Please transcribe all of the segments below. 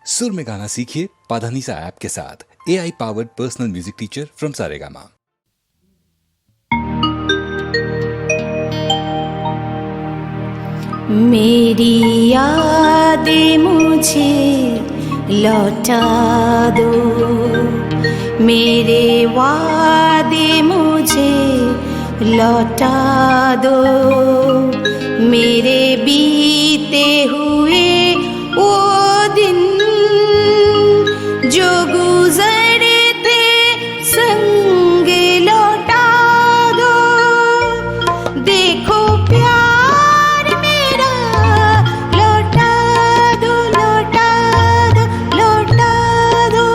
सुर में गाना सीखिए पाधानीसा ऐप के साथ। AI powered personal music teacher from Saregama. मेरी यादें मुझे लौटा दो, मेरे वादे मुझे लौटा दो, मेरे बीते हुए वो दिन जो गुजरे थे संग लौटा दो। देखो प्यार मेरा लौटा दो, लौटा दो, लौटा दो।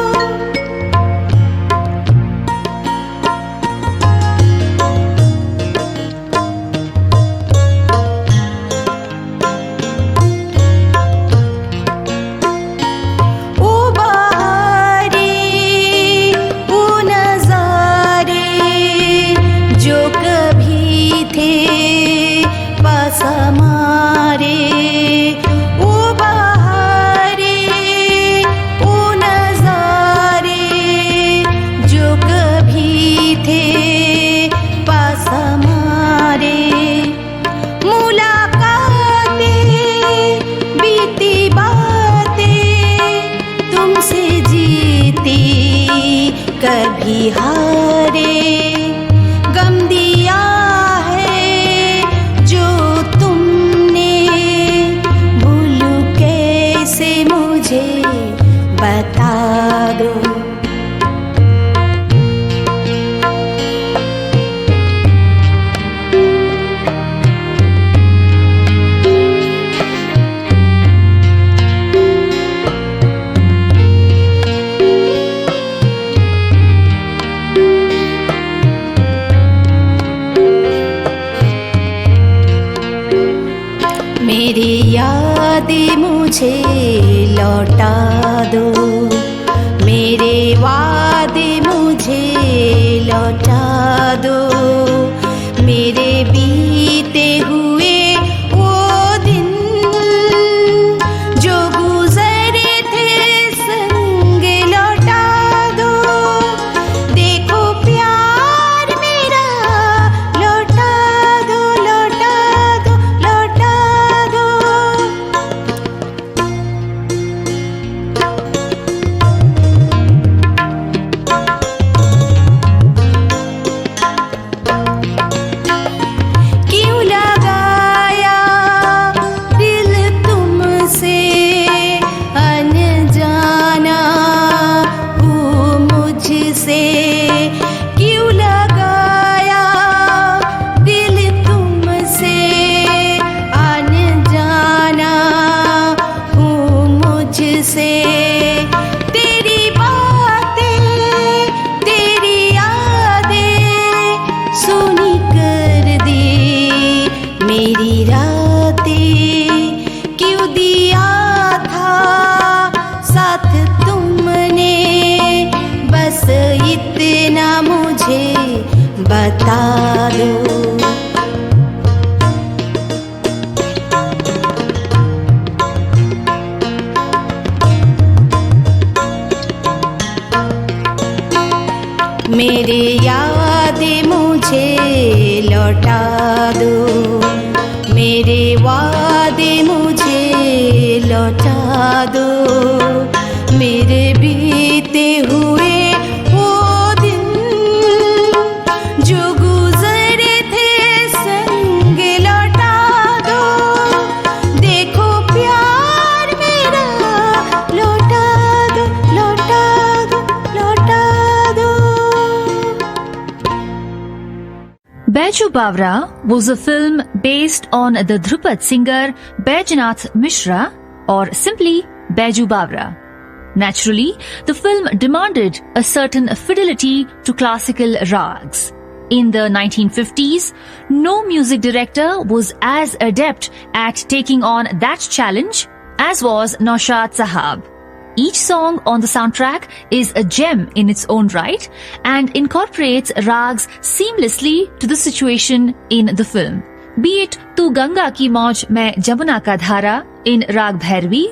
ओ बहारे, ओ नजारे जो कभी थे पास हमारे। ओ बहारे, ओ नजारे जो कभी थे पास हमारे। मुलाकातें, बीती बातें तुमसे जीती कभी हारे। गम दिया है जो तुमने, भूलूं कैसे मुझे बता दो। मेरी यादें मुझे लौटा दो, मेरे वादे मुझे लौटा दो, मेरे बीते हुए वो दिन जो गुजरे थे संग लौटा दो। देखो प्यार मेरा लौटा दो, लौटा दो, लौटा दो। क्यों लगाया दिल तुमसे, अनजाना हूँ मुझसे। क्यों लगाया दिल तुमसे, अनजाना हूँ मुझसे। तेरी बातें, तेरी यादें सुनी कर दी मेरी रातें। क्यों दिया था साथ तुमने, बस इतना मुझे बता दो। मेरे यादें मुझे लौटा दो, मेरे वादे मुझे लौटा दो, मेरे बीते हुए वो दिन जो गुजरे थे संग लौटा दो। देखो प्यार मेरा लौटा दो, लौटा दो, लौटा दो। Baiju Bawra was a film based on the Dhrupad singer Baijnath Mishra, or simply Baiju Bawra. Naturally, the film demanded a certain fidelity to classical rags. In the 1950s, no music director was as adept at taking on that challenge as was Naushad Sahab. Each song on the soundtrack is a gem in its own right and incorporates rags seamlessly to the situation in the film. Be it Tu Ganga Ki Mauj Main Jamuna Ka Dhara in Rag Bhairavi,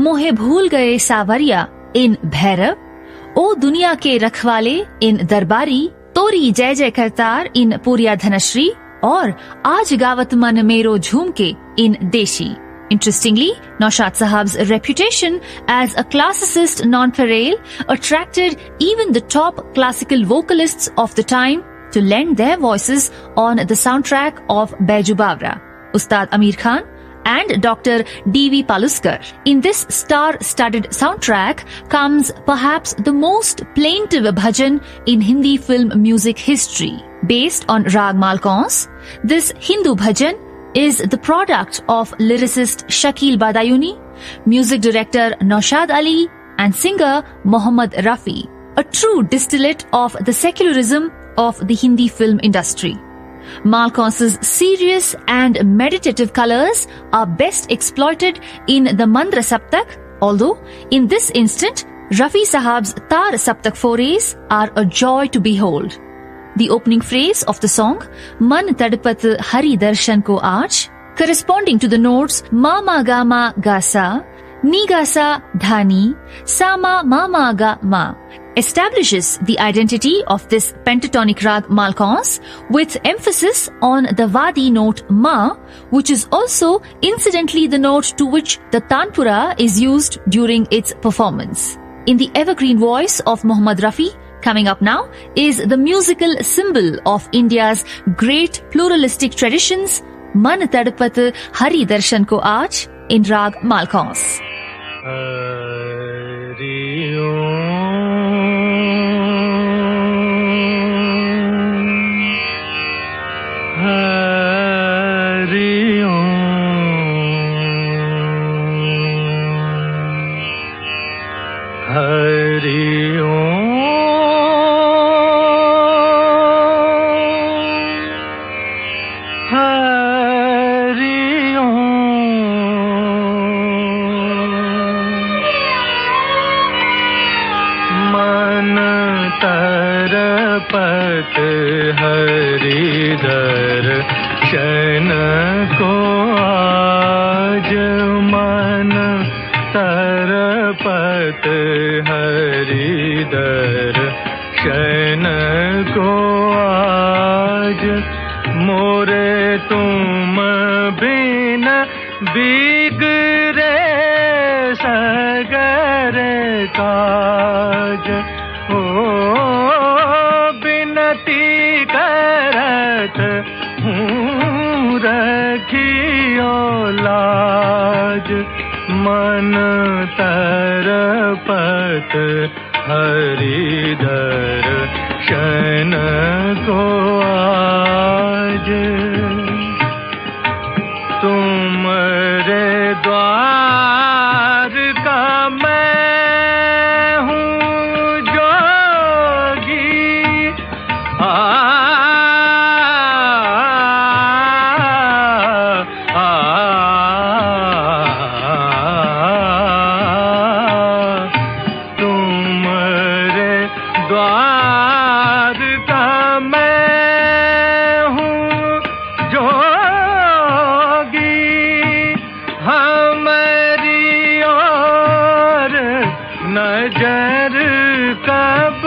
मोहे भूल गए सावरिया इन भैरव, ओ दुनिया के रखवाले इन दरबारी, तोरी जय जय करतार इन पूरिया धनश्री, और आज गावत मन मेरो झूम के in Deshi. Interestingly, Naushad Sahab's reputation as a classicist nonpareil attracted even the top classical vocalists of the time to lend their voices on the soundtrack of Baiju Bawra, Ustad Amir Khan and Dr. D.V. Paluskar. In this star-studded soundtrack comes perhaps the most plaintive bhajan in Hindi film music history. Based on Rag Malkauns, this Hindu bhajan is the product of lyricist Shakil Badayuni, music director Naushad Ali, and singer Mohammad Rafi, a true distillate of the secularism of the Hindi film industry. Malkauns' serious and meditative colors are best exploited in the Mandra Saptak, although in this instant, Rafi Sahab's Tar Saptak forays are a joy to behold. The opening phrase of the song, Man Tadpat Hari Darshan Ko Aaj, corresponding to the notes Ma Ma Ga Ma Ga Sa, Ni Ga Sa Dhani, Sa Ma Ma Ma Ga Ma, establishes the identity of this pentatonic rag Malkauns with emphasis on the Vadi note Ma, which is also incidentally the note to which the Tanpura is used during its performance. In the evergreen voice of Mohammad Rafi, coming up now is the musical symbol of India's great pluralistic traditions, Man Tadpat Hari Darshan Ko Aaj in Rag Malkauns. Hari तरपत Hari दर्शन को आज, मन तरपत हरि दर्शन को आज, मोरे तुम बिन बिगड़े सगर काज, ओ बिनती करत हूँ रखियो लाज, मन तरपत हरि दर्शन को आज, तुमरे द्वार का मैं हूँ जोगी, तुमरे द्वार का मैं हूँ जोगी, हमारी ओर नजर कब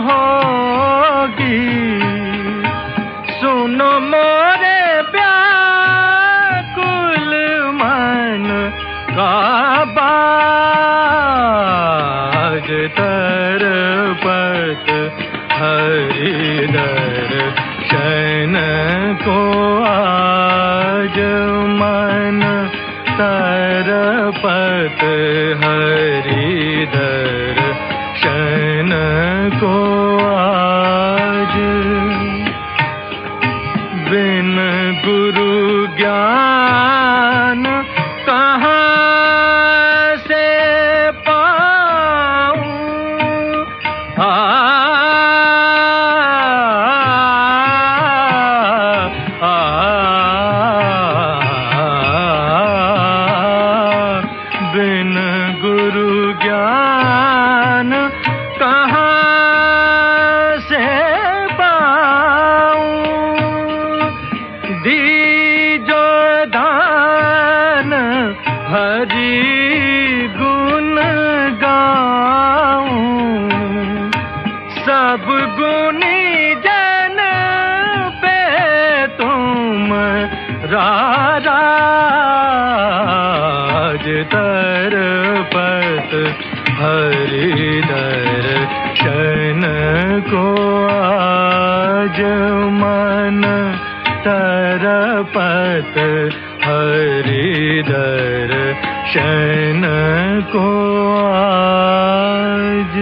होगी, सुनो मोरे व्याकुल मन का बाज, तरपत हरि दर्शन को आज, मन तरपत हरि दर्शन को आज, बिन गुरु ज्ञान कहाँ से पाऊं, बिन गुरु ज्ञान कहाँ से पाऊं, दीजो दान हरि हरि दर्शन को आज मन तरपत हरि दर्शन को आज।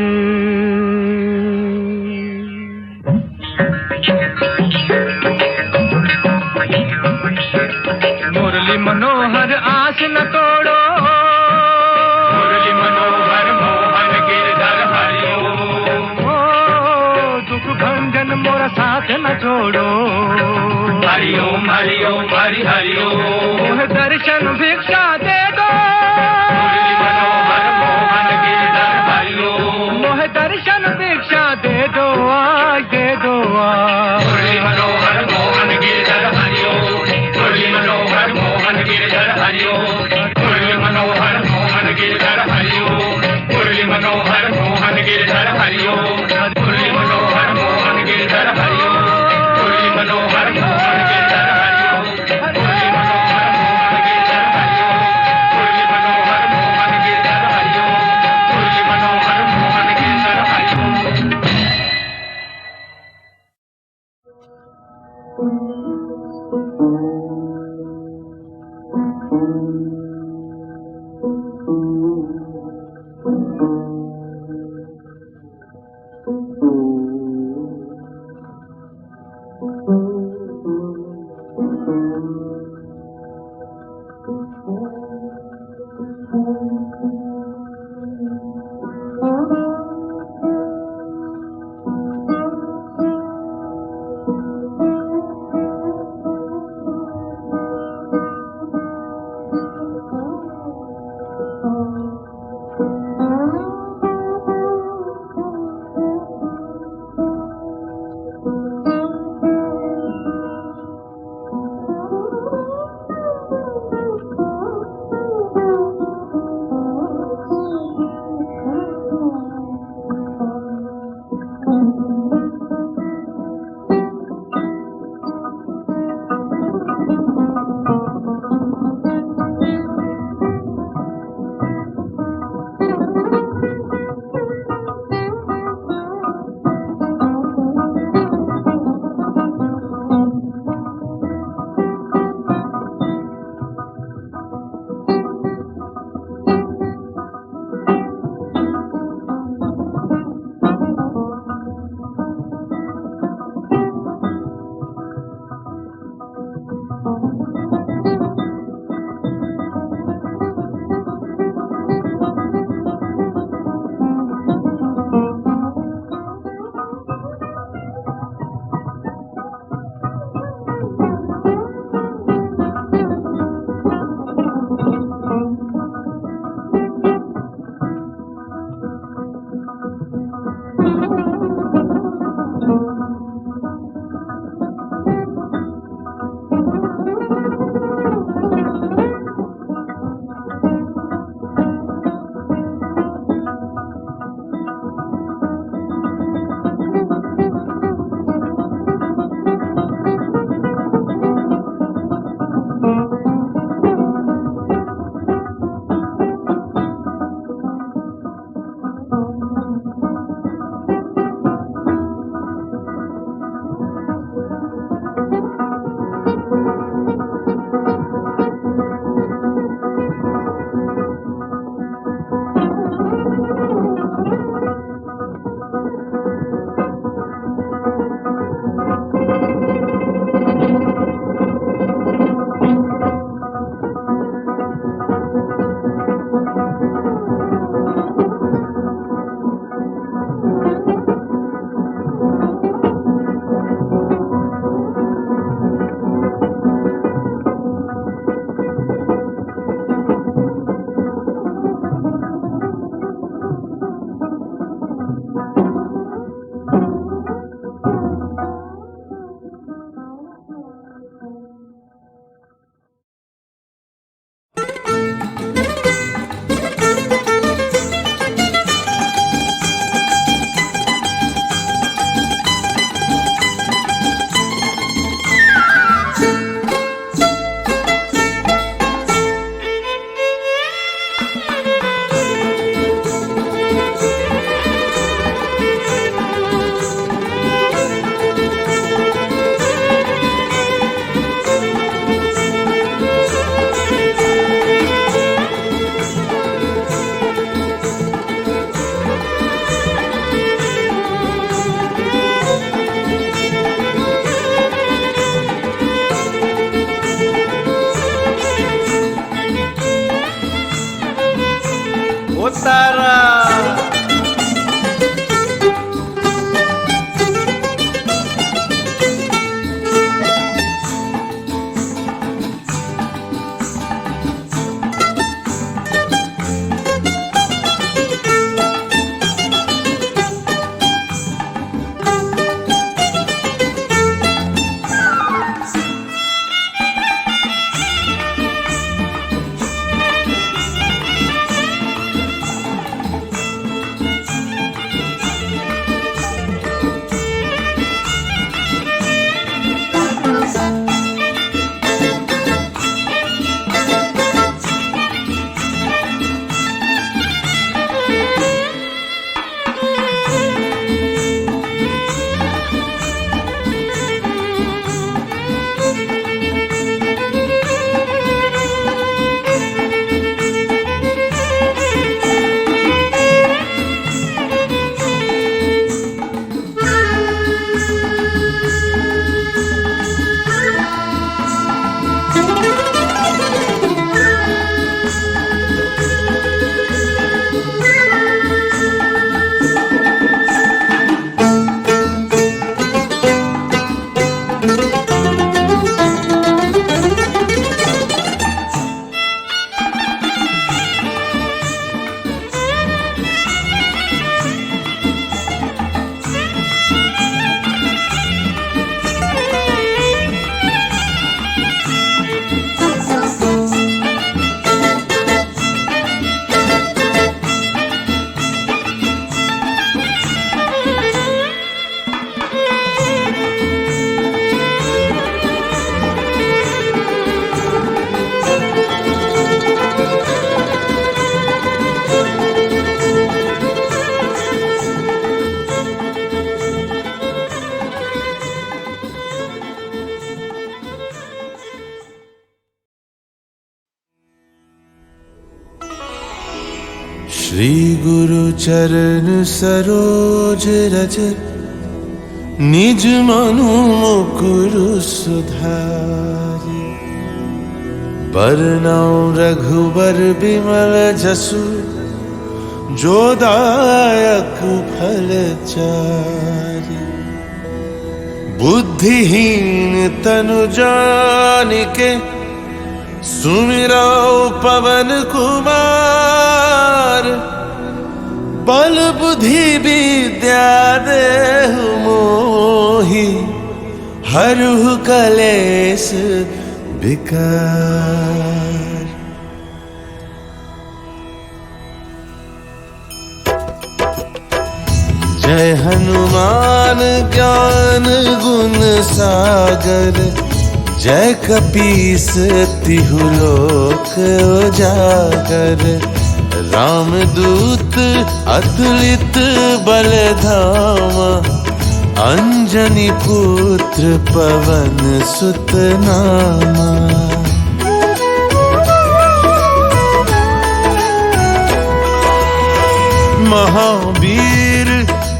मुरली मनोहर आस न तोड़ो, मुरली मनोहर मोहन गिरधर हरिओ, दुख भंजन मोरा साथ न छोड़ो, हरिओम हरिओम हरि हरिओम, मोह दर्शन भिक्षा दे दो, मुरली मनोहर मोहन गिरधर हरिओ, मोह दर्शन भिक्षा दे दो आज, दे दो आज। मुरली मनोहर मोहन गिरधर हरिओ, मुरली मनोहर मोहन गिरधर हरिओ, मुरली मनोहर मोहन गिरधर हरिओ, मुरली मनोहर मोहन गिरधर हरिओ, मुरली मनोहर मोहन गिरधर हरिओ, मुरली मनोहर मोहन गिरधर हरिओ, मुरली मनोहर मोहन गिरधर हरिओ, मुरली मनोहर मोहन गिरधर हरिओ, मुरली मनोहर मोहन गिरधर हरिओ। गुरु चरण सरोज रज निज मनु मुकुरु सुधारि बरनउँ रघुबर बिमल जसु जो दायक फल चारि बुद्धिहीन तनु जानिके सुमिरौ पवन कुमार बल बुद्धि विद्या देहु मोहि हरहु कलेश विकार। जय हनुमान ज्ञान गुण सागर जय कपीस तिहु लोक उजागर रामदूत अतुलित बल धामा अंजनी पुत्र पवन सुत नामा। महावीर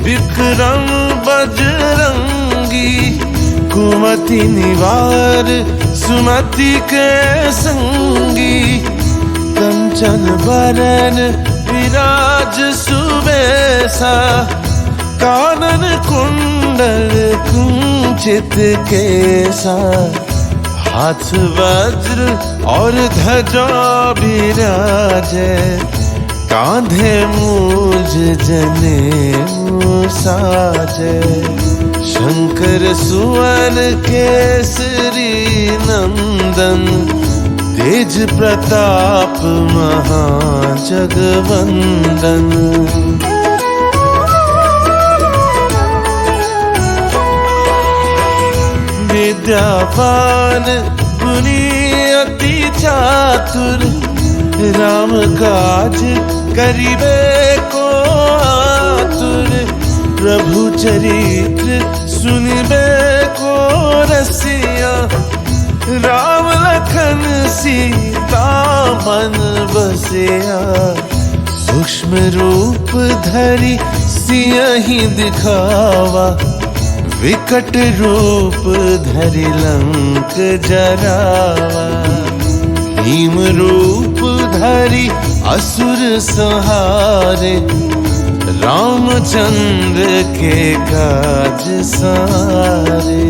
विक्रम बजरंगी कुमति निवार सुमति के संगी कंचन बरन विराज सुबेसा कानन कुंडल कुंचित केसा हाथ वज्र और ध्वजा विराजे कांधे मूज जनेऊ साजे शंकर सुवन केसरी नंदन तेज प्रताप महाजगवंदन। विद्यावान गुणी अति चातुर राम काज करिबे को आतुर प्रभु चरित्र सुनिबे को रसिया राम लखन सीता मन बसिया सूक्ष्म रूप धरि सियहि दिखावा विकट रूप धरि लंक जरावा भीम रूप धरि असुर संहारे रामचंद्र के काज सारे।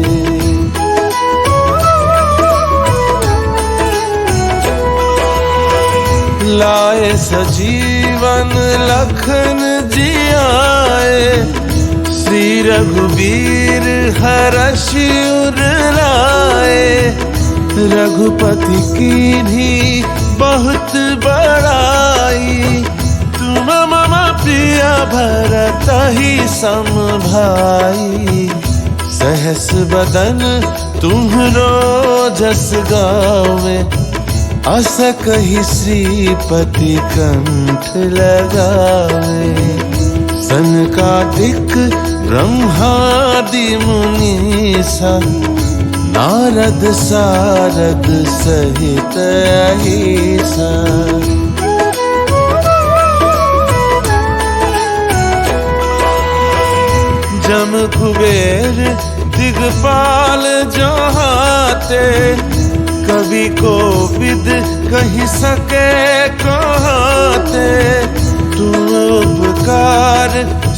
लाए सजीवन लखन जियाए श्री रघुवीर हरषि उर लाए रघुपति कीन्ही बहुत बड़ाई तुम मम प्रिय भरतहि सम भाई सहस बदन तुम्हरो जस गावे अस कहि श्रीपति कंठ लगावे सनकादिक ब्रह्मादि मुनीसा नारद सारद सहित अहिसा। जम कुबेर दिगपाल जहाते कवि को विद कहि सके कहते तुम उपकार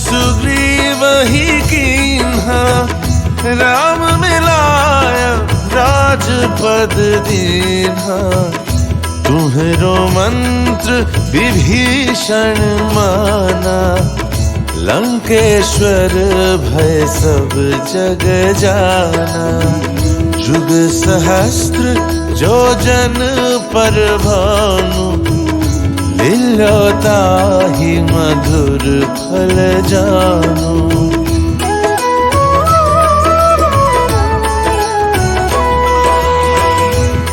सुग्रीव ही कीन्हा राम मिलाया राजपद दीन्हा तुम्हरो मंत्र विभीषण माना लंकेश्वर भय सब जग जाना जुग सहस्त्र जो जन पर भानु लील्यो ताहि मधुर फल जानु।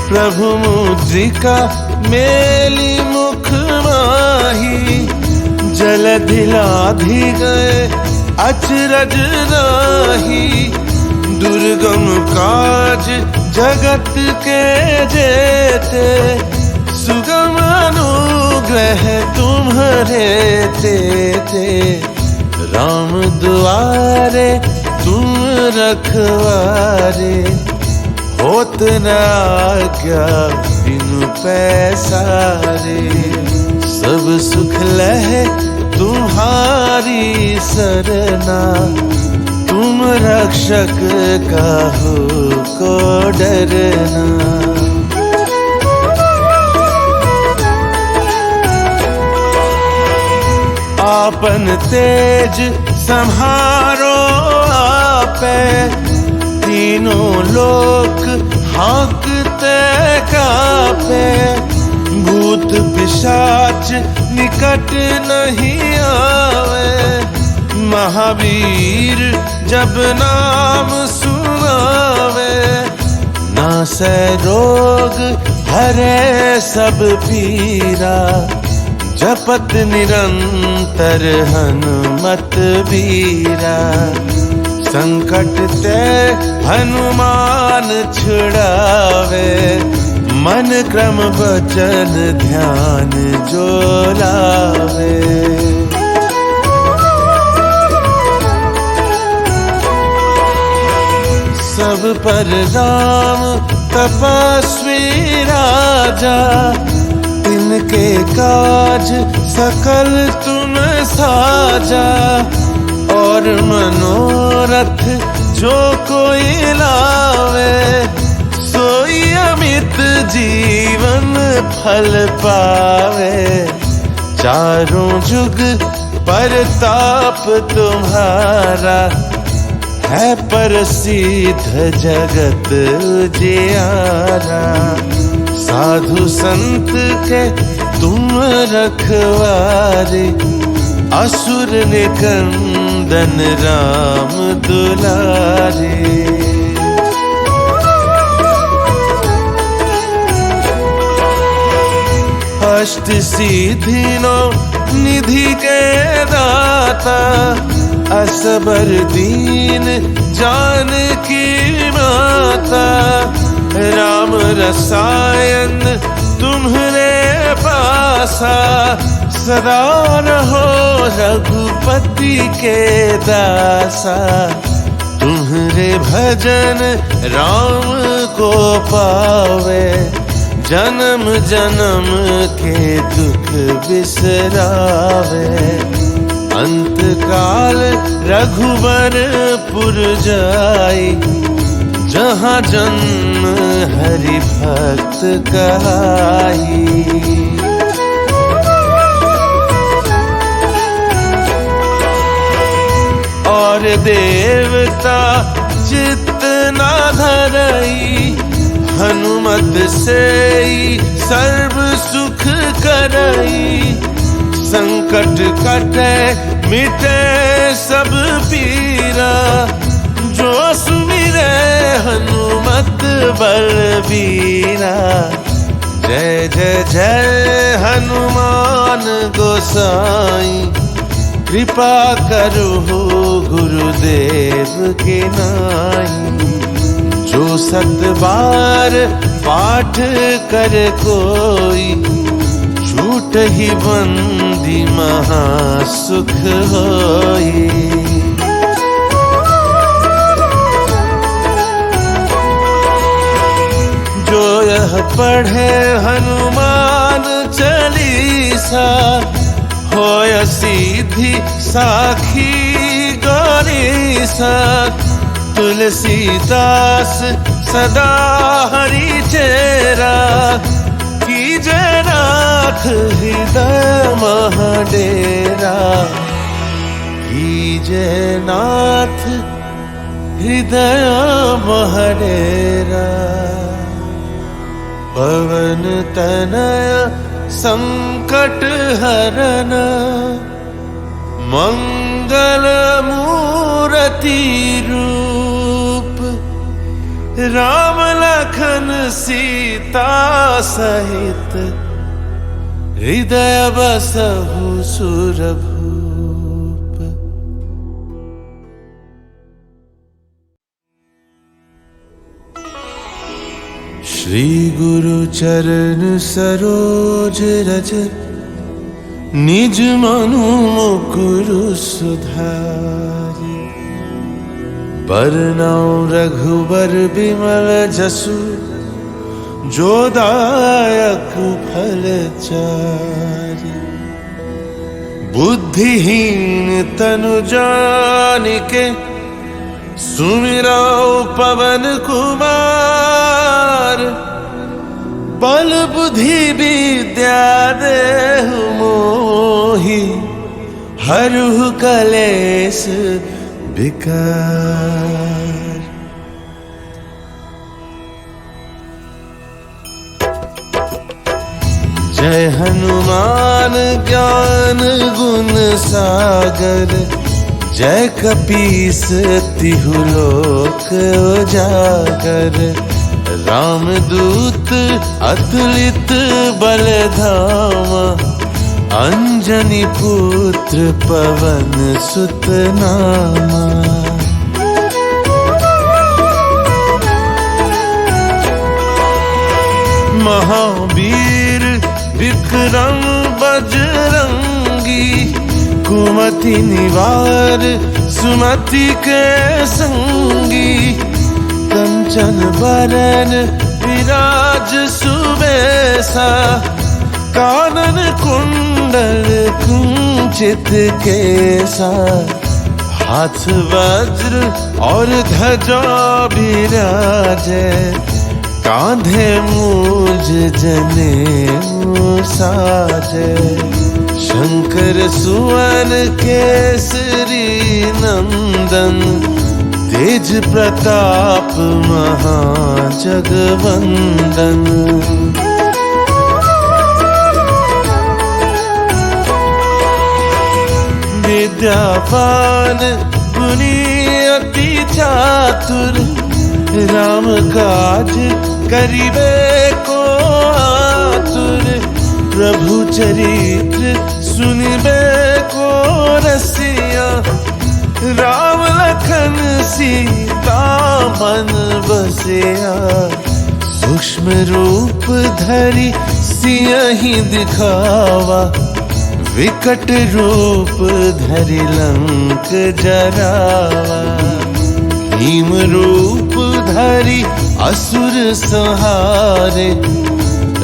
प्रभु मुद्रिका मेली मुख माही जलधि लाधि गए अचरज नाही दुर्गम काज जगत के जेते सुगम अनुग्रह ग्रह तुम्हारे तेते, राम दुआरे तुम रखवारे, होत न आज्ञा बिनु पैसारे। सब सुख लहे तुम्हारी सरना, तुम रक्षक काहू को डरना। आपन तेज संहारो आपे, तीनों लोक हाँकते कापे। भूत पिशाच निकट नहीं आवे, महावीर जब नाम सुनावे। नासै रोग हरे सब पीरा, जपत निरंतर हनुमत बीरा। संकट ते हनुमान छुड़ावे, मन क्रम वचन ध्यान जो लावे। सब पर राम तपस्वी राजा, तिनके काज सकल तुम साजा। और मनोरथ जो कोई लावे, सोई अमित जीवन फल पावे। चारों जुग परताप तुम्हारा, है प्रसिद्ध जगत उजियारा। साधु संत के तुम रखवारे, असुर निकंदन राम दुलारे। अष्ट सिद्धि नौ निधि के दाता, असबर दीन जानकी माता। राम रसायन तुम्हारे पासा, सदा रहो रघुपति के दासा। तुम्हारे भजन राम को पावे, जन्म जन्म के दुख बिसरावे। अंत काल रघुबरपुर जाई, जहाँ जन्म हरि भक्त कहाई। और देवता चित्त ना धरई, हनुमत से सर्व सुख करई। संकट कटे मिटे सब पीरा, जो सुमिरे हनुमत बलबीरा। जय जय जय हनुमान गोसाई, कृपा करो गुरुदेव के नाई। जो 7 बार पाठ कर कोई, छूट ही बंदी महासुख होई। जो यह पढ़े हनुमान चालीसा, होय सीधी साखी गौरीसा। तुलसीदास सदा हरि चेरा, कीजय नाथ हृदय महाडेरा। कीजय नाथ हृदय महाडेरा। पवन तनय संकट हरन, मंगल मूर्ति रूप। राम लखन सीता सहित, हृदय बसहु सुरभूप। श्री गुरु चरण सरोज रज, निज मनु मुकुरु सुधारि। बरनौ रघुबर बिमल जसु, जो दायक फल चारि। बुद्धिहीन तनु जानिके, सुमिरौ पवन कुमार। बल बुद्धि विद्या देहु मोहि, हरहु कलेश विकार। जय हनुमान ज्ञान गुण सागर। जय कपीस तिहु लोक उजागर। रामदूत अतुलित बल धामा, अंजनी पुत्र पवन सुत नामा। महावीर विक्रम बजरंगी, कुमति निवार सुमति के संगी। कंचन बरन विराज सुबेसा, कानन कुंडल कुंचित केसा। हाथ वज्र और ध्वजा विराजे, कांधे मूज जनेऊ साजे। शंकर सुवन केसरी नंदन, तेज प्रताप महाजगवंदन। विद्यावान गुणी अति चातुर, राम काज करिबे को आतुर। प्रभु चरित्र सुनिबे को रसिया, राम लखन सीता मन बसिया। सूक्ष्म रूप धरि सियहि दिखावा, विकट रूप धरि लंक जरावा। भीम रूप धरि असुर संहारे,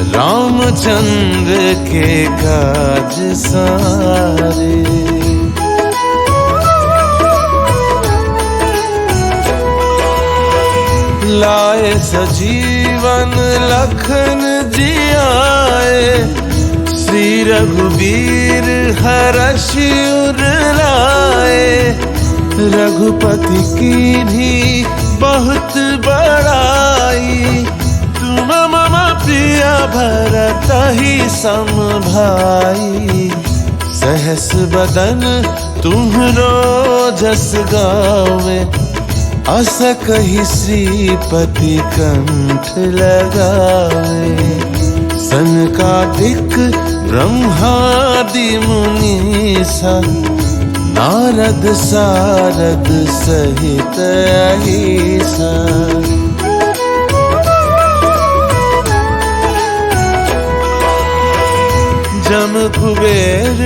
रामचंद्र के काज सारे। लाए सजीवन लखन जियाए, श्री रघुवीर हरषि उर लाए। रघुपति कीन्ही बहुत बड़ाई, तुम मम प्रिय भरतहि सम भाई। सहस बदन तुम्हरो जस गावे, अस कहि श्रीपति कंठ लगावे। सनकादिक ब्रह्मादि मुनीसा, नारद सारद सहित अहिसा। जम कुबेर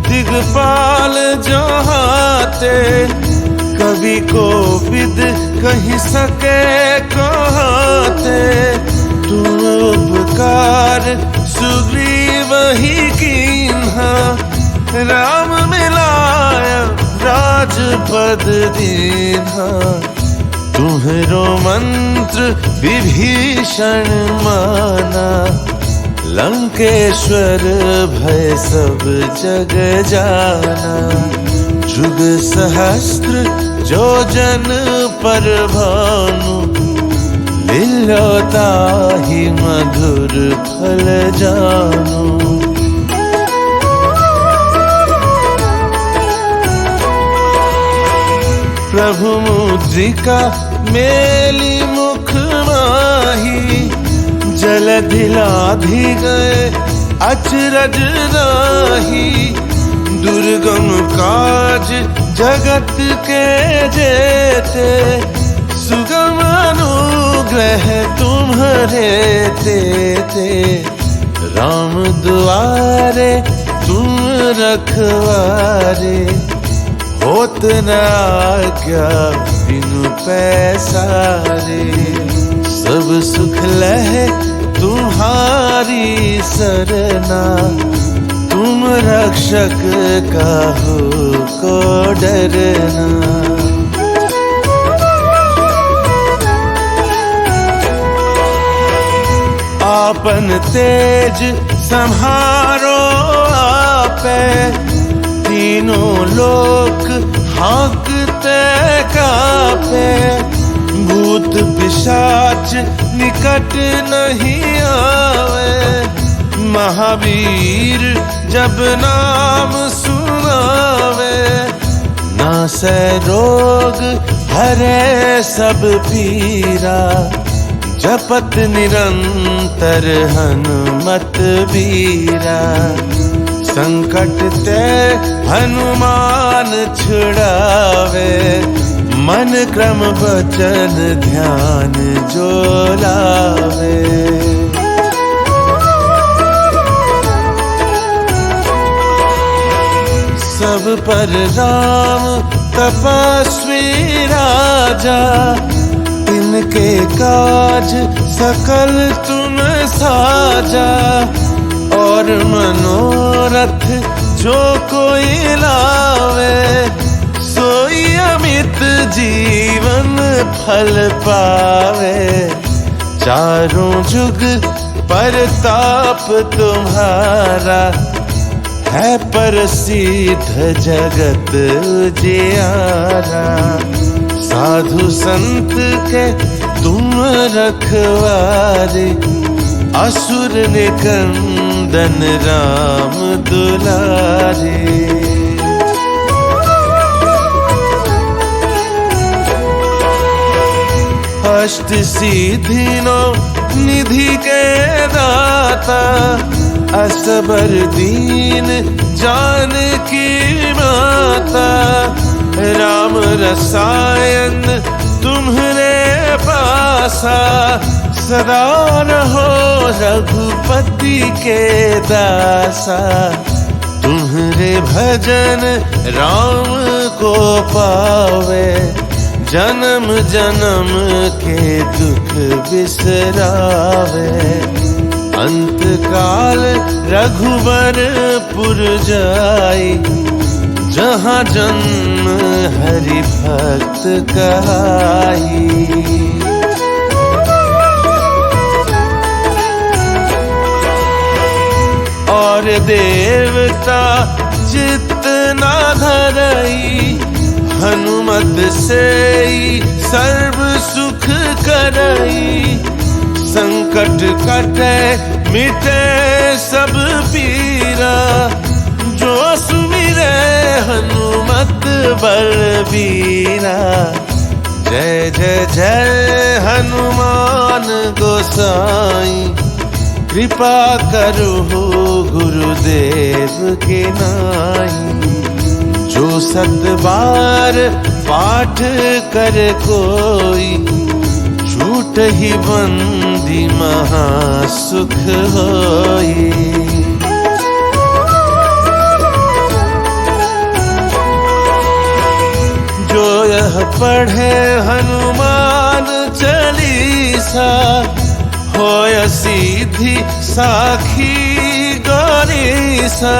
दिगपाल जहाते, कवि कोविद कहि सके कहते। तुम उपकार सुग्रीव ही कीन्हा, राम मिलाया राजपद दीन्हा। तुम्हरो मंत्र विभीषण माना, लंकेश्वर भय सब जग जाना। जुग सहस्त्र जो जन पर भानु, लील्योताहि मधुर फल जानू। प्रभु मुद्रिका मेली मुख माही, जलधि लाधि गए अचरज नाही। दुर्गम काज जगत के जेते, सुगम अनुग्रह तुम्हरे तेते। राम दुआरे तुम रखवारे, होत न आज्ञा बिनु पैसारे। सब सुख लहे तुम्हारी सरना, तुम रक्षक काहू को डरना। आपन तेज संहारो आपे, तीनों लोक हाँकते कापे। भूत पिशाच निकट नहीं आवे, महावीर जब नाम सुनावे। नासै रोग हरे सब पीरा, जपत निरंतर हनुमत बीरा। संकट ते हनुमान छुड़ावे, मन क्रम वचन ध्यान जो लावे। सब पर राम तपस्वी राजा, इनके काज सकल तुम साजा। और मनोरथ जो कोई लावे, सोई अमित जीवन फल पावे। चारों जुग परताप तुम्हारा, है प्रसिद्ध जगत उजियारा। साधु संत के तुम रखवारे, असुर निकंदन राम दुलारे। अष्ट सिद्धि नौ निधि के दाता, असबर दीन जानकी माता। राम रसायन तुम्हरे पासा, सदा रहो रघुपति के दासा। तुम्हरे भजन राम को पावे, जन्म जन्म के दुख बिसरावे। अंत काल रघुवरपुर जाई, जहाँ जन्म हरि भक्त कहाई। और देवता जितना धरई, हनुमत से सर्व सुख करई। संकट कटे मिटे सब पीरा, जो सुमिरे हनुमत बलबीरा। जय जय जय हनुमान गोसाई, कृपा करो गुरुदेव के नाई। जो 7 बार पाठ कर कोई, छूट ही बंदी महासुख होई। जो यह पढ़े हनुमान चालीसा, होय सीधी साखी गौरीसा।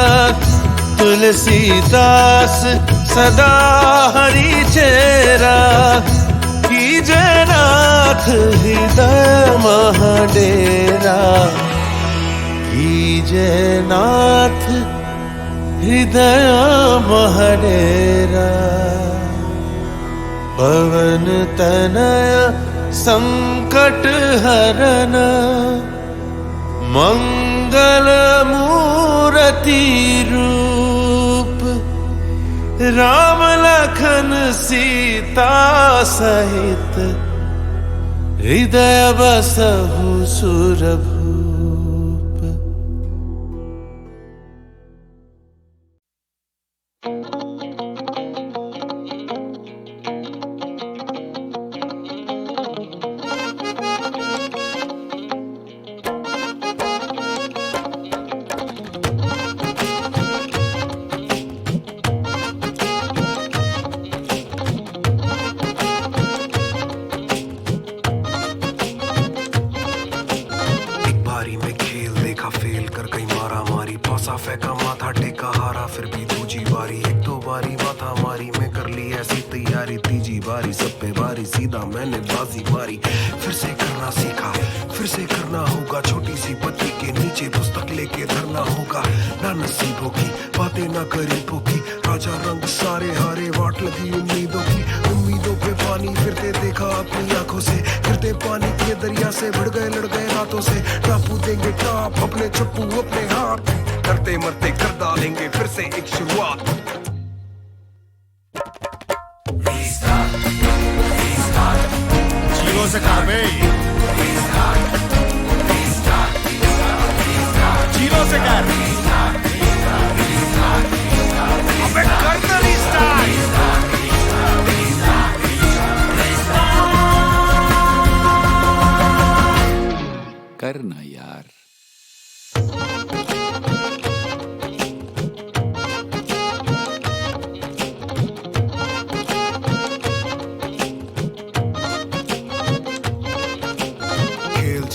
तुलसीदास सदा हरि चेरा, कीजे नाथ हृदय महाडेरा। कीजे नाथ हृदय महाडेरा। पवन तनय संकट हरन, मंगल मूर्ति रूप। राम लखन सीता सहित, हृदय बसहु सुरभूप। बारी तीजी बारी सब पे बारी सीधा मैंने बाजी मारी फिर से करना सीखा फिर से करना होगा छोटी सी पत्ती के नीचे पुस्तक लेके धरना होगा ना नसीबों की बातें ना करीबों की राजा रंग सारे हारे वाट लगी उम्मीदों पे पानी फिरते देखा अपनी आंखों से फिरते पानी के दरिया से भिड़ गए लड़ गए रातों से टापू देंगे टाप अपने चप्पू अपने हाथ करते मरते कर डालेंगे फिर से एक शुरुआत जीरो से कर बे जीरो से कर अबे कर दे रीस्टार्ट करना यार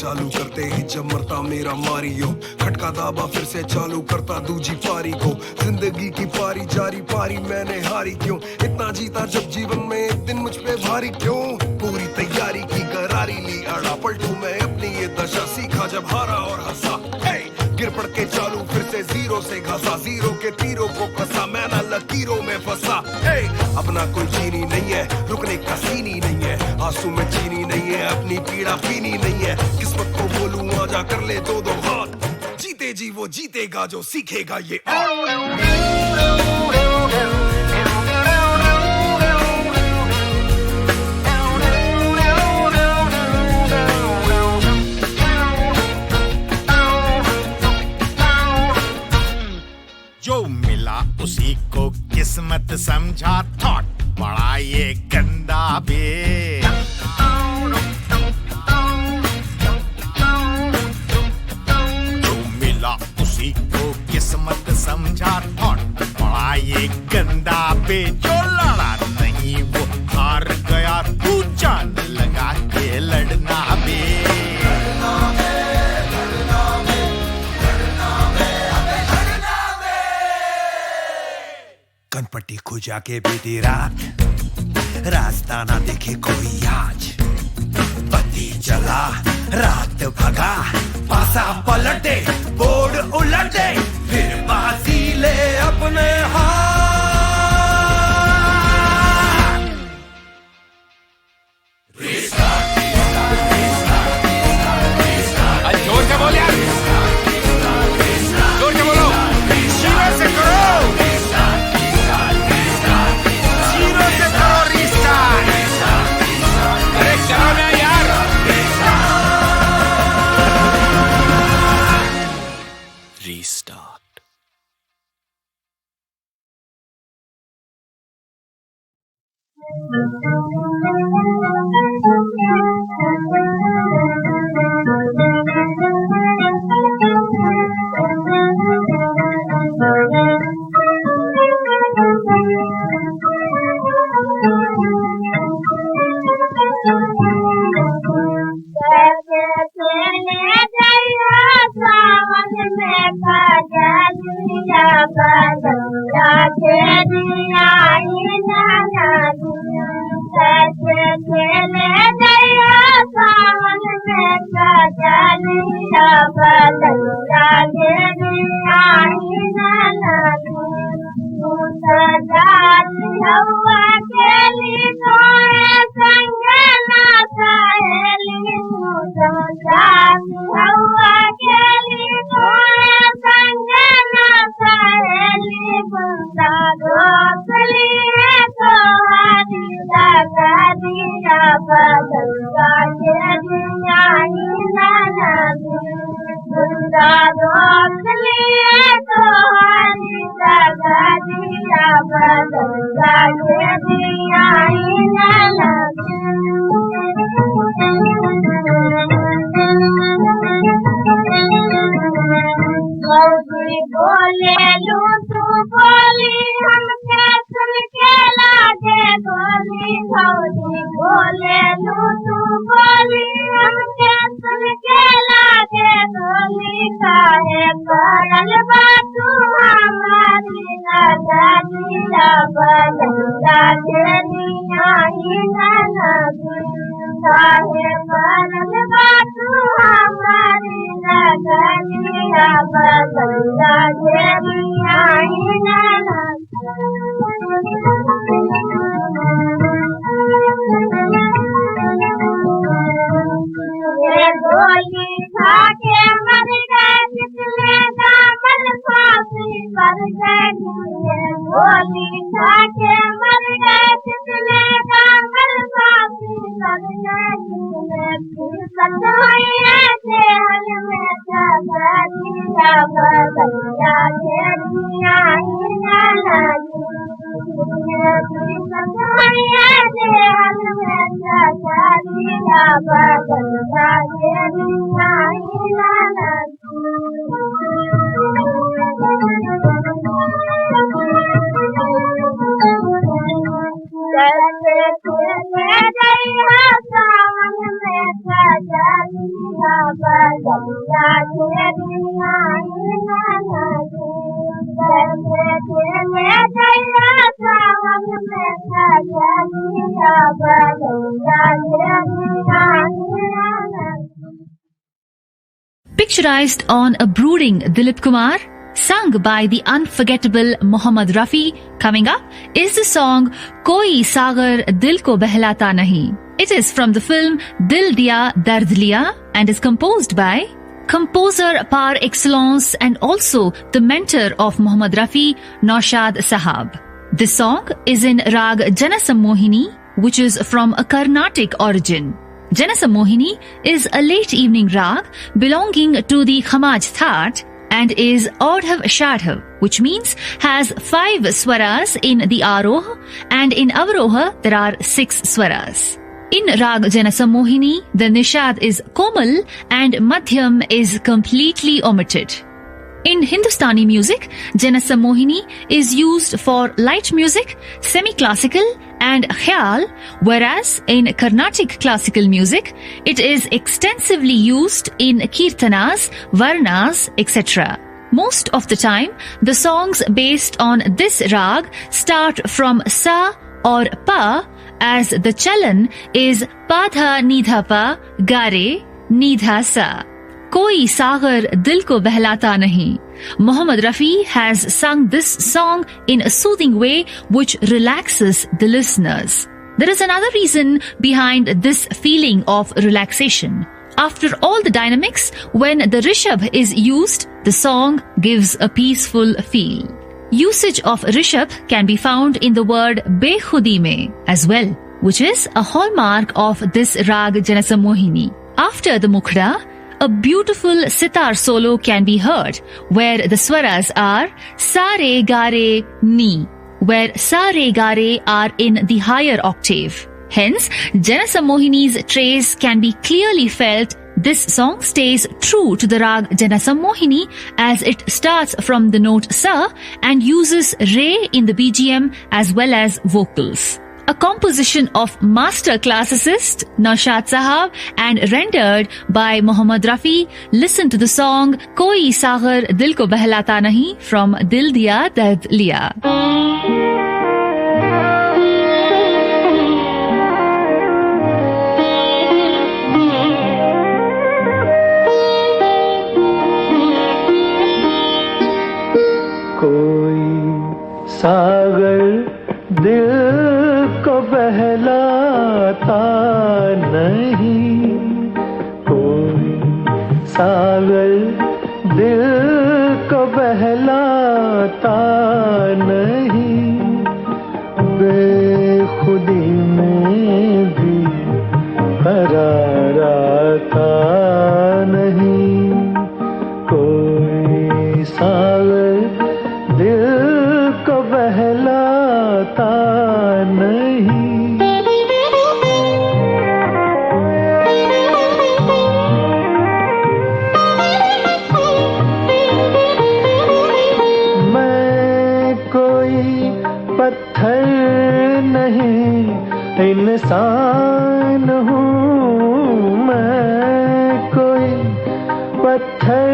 चालू करते ही जब मरता मेरा मारियो खटका दाबा फिर से चालू करता दूजी पारी को जिंदगी की पारी जारी पारी मैंने हारी क्यों इतना जीता जब जीवन में एक दिन मुझ पे भारी क्यों पूरी तैयारी की करारी ली आड़ा पलटू मैं अपनी ये दशा सीखा जब हारा और हंसा गिर पड़ के चालू फिर से जीरो से घसा जीरो के तीरों को कसा मैं ना लकीरों में फंसा अपना कोई चीनी नहीं है रुकने का सीनी नहीं है आंसू में चीनी नहीं है अपनी पीड़ा पीनी नहीं है किस्मत को बोलूं आजा कर ले दो दो हाथ जीते जी वो जीतेगा जो सीखेगा ये जो मिला उसी को किस्मत समझा थॉट बड़ा ये गंदा बे जो मिला उसी को किस्मत समझा थॉट बड़ा ये गंदा बे जो लड़ा नहीं वो हार गया तू जान लगा के लड़ना बे कनपट्टी खुजा के बीती रात रास्ता ना देखे कोई आज बत्ती जला रात भगा पासा पलटे बोर्ड उलटे फिर बाजी ले अपने हाथ जोर से बोल यार जोर से बोलो जीरो से करो जीरो से करो रीस्टार्ट अरे करो ना यार रीस्टार्ट बदल गंगा जनिया ही ननगुंदा है बनल बातू हमारी नगरिया गंगा जनिया ही ये गोली खा के मर गए कितने दामन फांसी पर गए ये गोली खा के मर गए कितने दामन फांसी पर गए फिर सजाए थे हल में सगरिया बदलिया घेरिया ही नाना फिर सजाए थे हल में सगरिया बदलिया घेरिया ही नाना जैसे खेले गया सावन में सजलिया बदलिया घेरिया ही नाना जैसे खेले गया सावन में सजलिया बदलिया घेरिया ही नाना. Picturized on a brooding Dilip Kumar, sung by the unforgettable Mohammad Rafi, coming up is the song Koi Sagar Dil Ko Behlata Nahi. It is from the film Dil Diya Dard Liya and is composed by composer par excellence and also the mentor of Mohammad Rafi, Naushad Sahab. This song is in Rag Janasammohini, which is from a Carnatic origin. Janasammohini is a late evening rag belonging to the Khamaj Thaat and is Audhav Shadhav, which means has 5 swaras in the Aroha and in Avaroha there are 6 swaras. In Rag Janasammohini, the Nishad is Komal and Madhyam is completely omitted. In Hindustani music, Janasammohini is used for light music, semi-classical and khyal, whereas in Carnatic classical music, it is extensively used in kirtanas, varnas, etc. Most of the time, the songs based on this rag start from sa or pa, as the chalan is padha nidha pa, gare, nidha sa. Koi Sagar Dil Ko Behlata Nahi. Mohammad Rafi has sung this song in a soothing way which relaxes the listeners. There is another reason behind this feeling of relaxation. After all the dynamics, when the Rishabh is used, the song gives a peaceful feel. Usage of Rishabh can be found in the word Bekhudi mein as well, which is a hallmark of this Rag Janasammohini. After the Mukhda, a beautiful sitar solo can be heard, where the swaras are sa re ga re ni, where sa re ga re are in the higher octave. Hence, Janasammohini's trace can be clearly felt. This song stays true to the rag Janasammohini as it starts from the note sa and uses re in the BGM as well as vocals. A composition of master classicist Naushad Sahab and rendered by Mohammad Rafi. Listen to the song Koi Sagar Dil Ko Behlata Nahi from Dil Diya Dard Liya. सागर दिल को बहलाता नहीं, कोई सागर दिल को बहलाता नहीं, बेखुदी में भी करार आता नहीं, कोई सागर दिल को बहलाता नहीं। मैं कोई पत्थर नहीं इंसान हूँ, मैं कोई पत्थर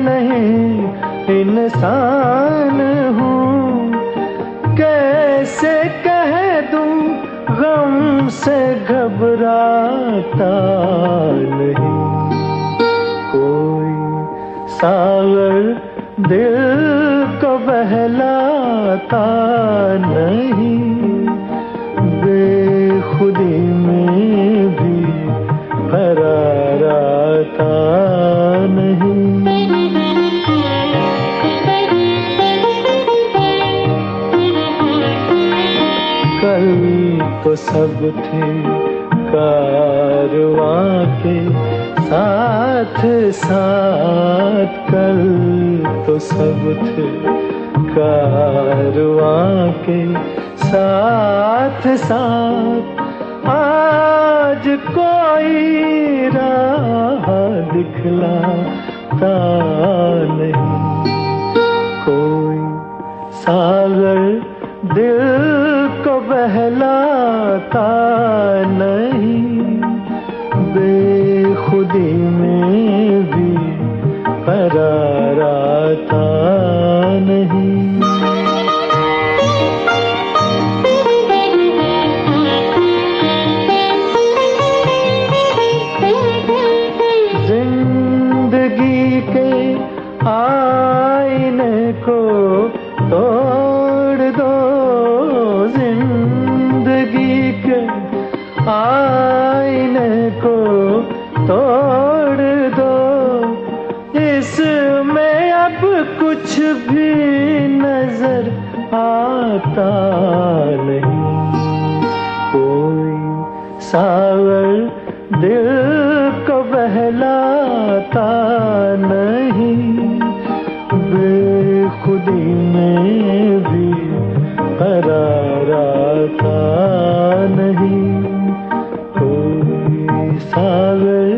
नहीं इंसान हूँ, कैसे हमसे घबराता नहीं, कोई सागर दिल को बहलाता नहीं, बेखुदी में भी करार आता नहीं। कल तो सब थे कारवां के साथ साथ, कल तो सब थे कारवां के साथ साथ, आज कोई राह दिखलाता नहीं, कोई सागर दिल को बहलाता नहीं, बेखुदी में भी करार आता नहीं। जिंदगी के आईने को तोड़ दो, जिंदगी के आईने को तोड़ दो, इसमें अब कुछ भी नजर आता नहीं, कोई सागर दिल को बहलाता नहीं, बेखुदी में भी करार आता नहीं, कोई सागर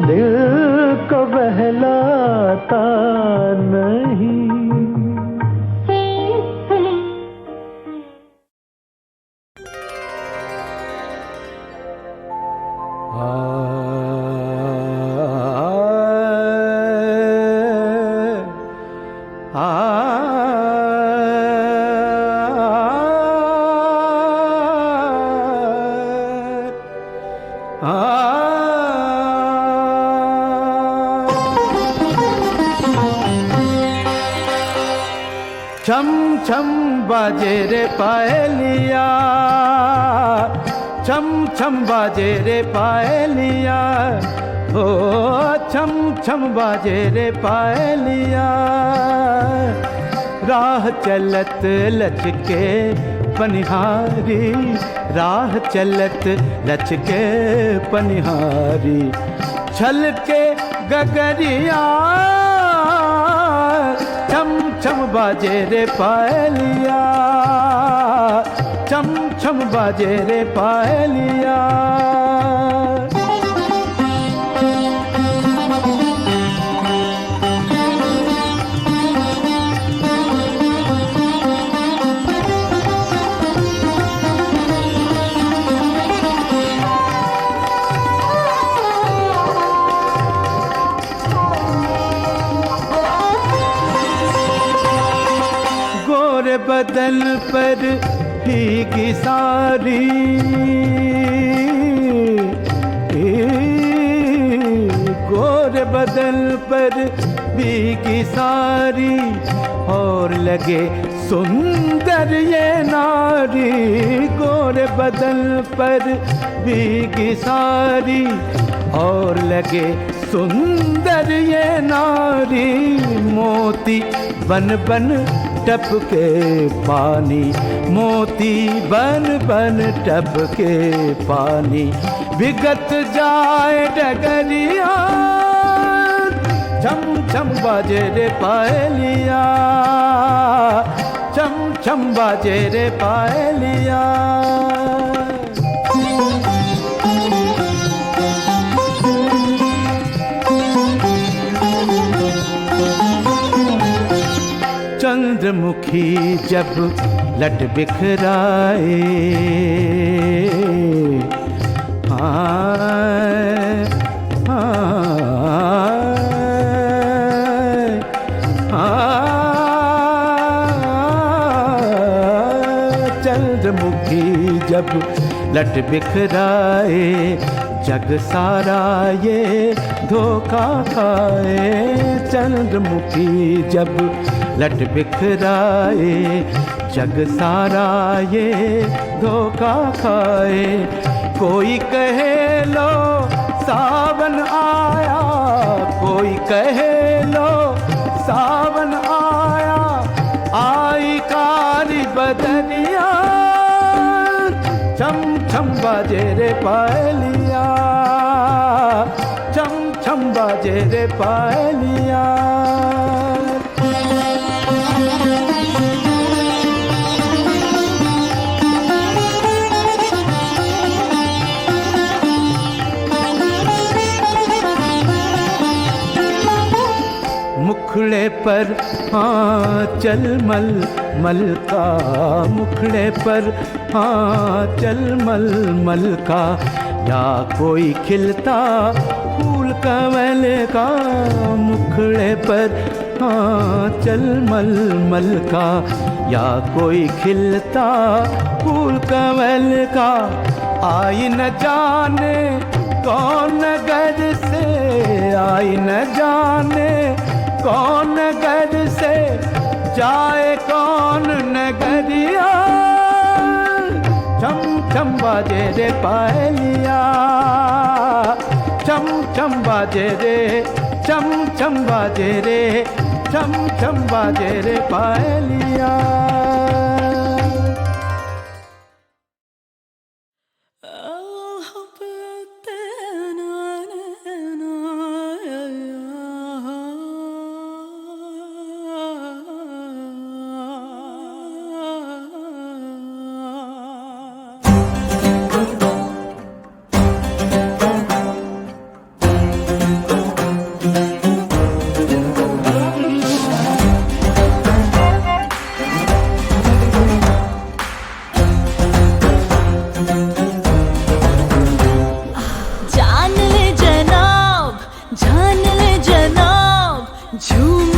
दिल को बहलाता नहीं। छम छम बाजे रे पायलिया, छम छम बाजे रे पायलिया, ओ छम छम बाजे रे पायलिया, राह चलत लचके पनिहारी, राह चलत लचके पनिहारी, छलके गगरिया, छम छम बाजे रे पायलिया, छम छम बाजे रे पायलिया। गोरे बदन पर भीगी सारी, गोरे बदन पर भीगी सारी, और लगे सुंदर ये नारी, गोरे बदन पर भीगी सारी, और लगे सुंदर ये नारी, मोती बन बन टपके पानी, मोती बन बन टपके पानी, बिगत जाए डगरिया, छम छम बाजे रे पायलिया, छम छम बाजे रे पायलिया। चंद्रमुखी जब लट बिखराए, चंद्रमुखी चंद्रमुखी जब लट बिखराए, जग सारा ये धोखा खाए। चंद्रमुखी जब लट बिखराए, जग सारा ये धोखा खाए। कोई कहे लो सावन आया, कोई कहे लो सावन आया, आई कारी बदनिया, छम छम बाजे रे पायलिया, छम छम बाजे रे पायलिया। मुखड़े पर चल मल मल का, मुखड़े पर चल मल मल का, या कोई खिलता फूल कमल का। मुखड़े पर चल मल मल का, या कोई खिलता फूल कमल का। आई न जाने कौन नगर से, आई न जाने कौन घर से, जाए कौन नगरिया। छम छम बाजे रे पायलिया, छम छम बाजे रे, छम छम बाजे रे, छम छम बाजे रे पायलिया। जान ले जनाब, झूम